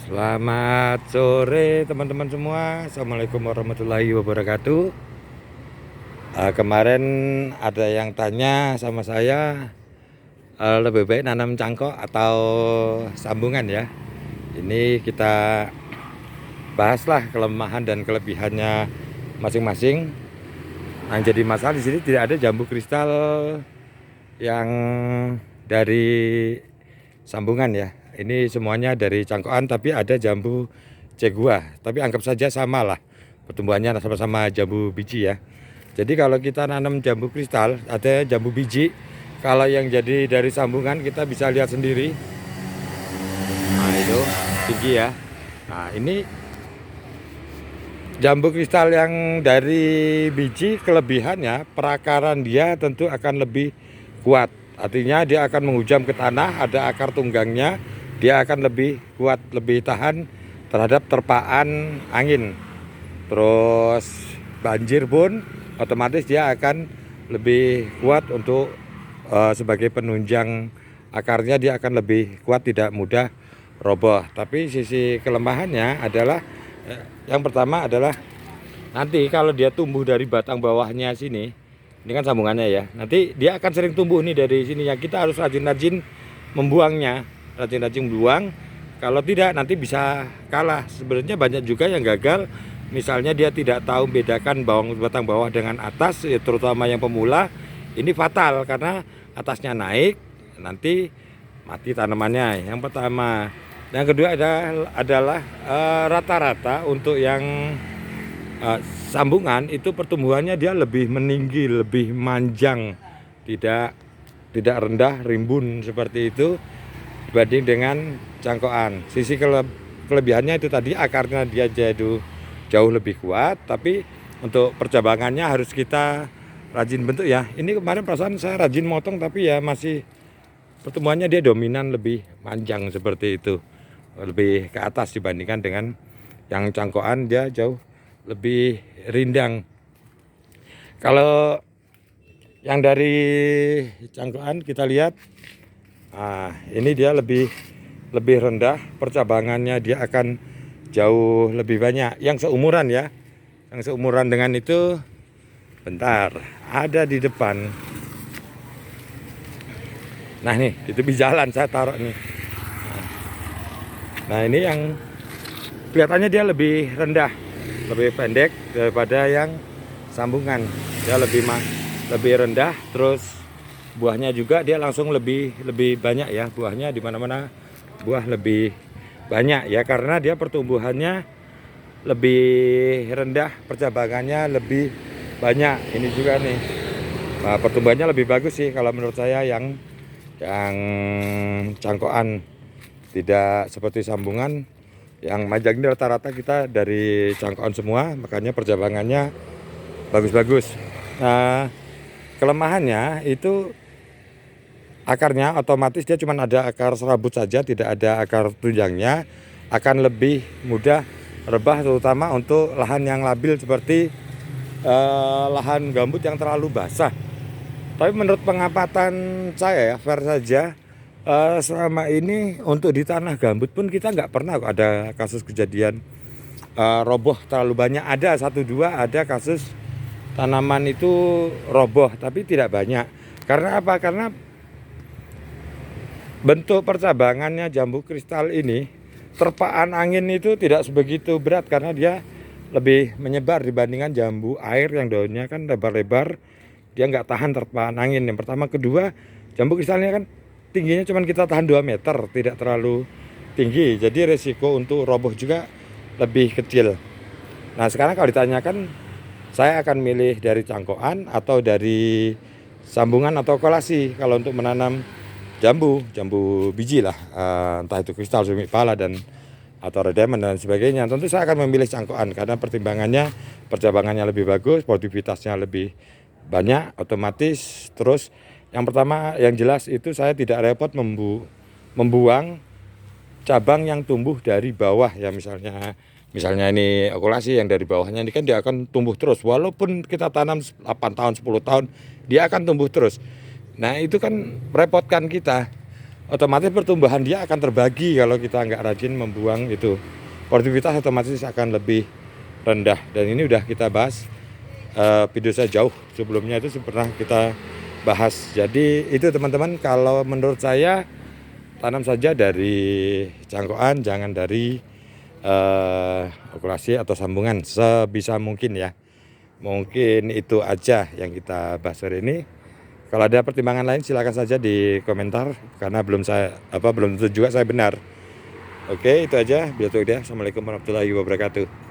Selamat sore teman-teman semua. Assalamualaikum warahmatullahi wabarakatuh. Kemarin ada yang tanya sama saya, lebih baik nanam cangkok atau sambungan ya. Ini kita bahaslah kelemahan dan kelebihannya masing-masing. Yang jadi masalah di sini tidak ada jambu kristal yang dari sambungan ya. Ini semuanya dari cangkokan, tapi ada jambu cegua. Tapi anggap saja sama lah, pertumbuhannya sama-sama jambu biji ya. Jadi kalau kita nanam jambu kristal, ada jambu biji. Kalau yang jadi dari sambungan kita bisa lihat sendiri. Nah itu tinggi ya. Nah ini jambu kristal yang dari biji, kelebihannya perakaran dia tentu akan lebih kuat. Artinya dia akan menghujam ke tanah, ada akar tunggangnya, dia akan lebih kuat, lebih tahan terhadap terpaan angin. Terus banjir pun otomatis dia akan lebih kuat untuk sebagai penunjang akarnya, dia akan lebih kuat, tidak mudah roboh. Tapi sisi kelemahannya adalah yang pertama adalah nanti kalau dia tumbuh dari batang bawahnya sini, ini kan sambungannya ya, nanti dia akan sering tumbuh nih dari sini ya. Kita harus rajin-rajin membuangnya, rajin-rajin buang. Kalau tidak nanti bisa kalah. Sebenarnya banyak juga yang gagal, misalnya dia tidak tahu bedakan batang bawah dengan atas, terutama yang pemula. Ini fatal karena atasnya naik, nanti mati tanamannya. Yang pertama. Yang kedua adalah rata-rata untuk yang sambungan itu pertumbuhannya dia lebih meninggi, lebih manjang, tidak rendah rimbun seperti itu dibanding dengan cangkokan. Sisi kelebihannya itu tadi, akarnya dia jauh lebih kuat, tapi untuk percabangannya harus kita rajin bentuk ya. Ini kemarin perasaan saya rajin motong, tapi ya masih pertumbuhannya dia dominan lebih manjang seperti itu, lebih ke atas dibandingkan dengan yang cangkokan, dia jauh lebih rindang. Kalau yang dari cangkokan kita lihat, ini dia lebih rendah, percabangannya dia akan jauh lebih banyak. Yang seumuran ya, yang seumuran dengan itu, bentar, ada di depan. Nah nih, itu di jalan saya taruh nih. Nah ini yang kelihatannya dia lebih rendah, lebih pendek daripada yang sambungan. Dia lebih rendah, terus buahnya juga dia langsung lebih banyak ya. Buahnya di mana-mana buah lebih banyak ya, karena dia pertumbuhannya lebih rendah, percabangannya lebih banyak. Ini juga nih, pertumbuhannya lebih bagus sih kalau menurut saya yang cangkokan, tidak seperti sambungan. Yang majang ini rata-rata kita dari cangkokan semua, makanya percabangannya bagus-bagus. Nah, kelemahannya itu akarnya otomatis dia cuma ada akar serabut saja, tidak ada akar tunjangnya, akan lebih mudah rebah, terutama untuk lahan yang labil seperti lahan gambut yang terlalu basah. Tapi menurut pengamatan saya ya, fair saja, selama ini untuk di tanah gambut pun kita nggak pernah kok ada kasus kejadian roboh terlalu banyak. Ada 1-2 ada kasus tanaman itu roboh, tapi tidak banyak. Karena apa? Karena bentuk percabangannya jambu kristal ini, terpaan angin itu tidak sebegitu berat karena dia lebih menyebar dibandingkan jambu air yang daunnya kan lebar-lebar, dia nggak tahan terpaan angin. Yang pertama. Kedua, jambu kristalnya kan tingginya cuma kita tahan 2 meter, tidak terlalu tinggi, jadi resiko untuk roboh juga lebih kecil. Nah sekarang kalau ditanyakan, saya akan milih dari cangkokan atau dari sambungan atau kolasi kalau untuk menanam jambu biji lah, entah itu kristal, sumi pala dan atau red diamond dan sebagainya. Tentu saya akan memilih cangkokan karena pertimbangannya, percabangannya lebih bagus, produktivitasnya lebih banyak, otomatis. Terus yang pertama, yang jelas itu saya tidak repot membuang cabang yang tumbuh dari bawah ya. Misalnya ini okulasi yang dari bawahnya ini kan dia akan tumbuh terus, walaupun kita tanam 8 tahun 10 tahun dia akan tumbuh terus. Nah itu kan merepotkan kita. otomatis pertumbuhan dia akan terbagi. Kalau kita nggak rajin membuang itu, produktivitas otomatis akan lebih rendah. Dan ini udah kita bahas video saya jauh sebelumnya, itu pernah kita bahas. Jadi itu teman-teman, kalau menurut saya tanam saja dari cangkokan, jangan dari okulasi atau sambungan sebisa mungkin ya. Mungkin itu aja yang kita bahas hari ini. Kalau ada pertimbangan lain silakan saja di komentar, karena belum tentu juga saya benar. Oke, itu aja. Assalamualaikum warahmatullahi wabarakatuh.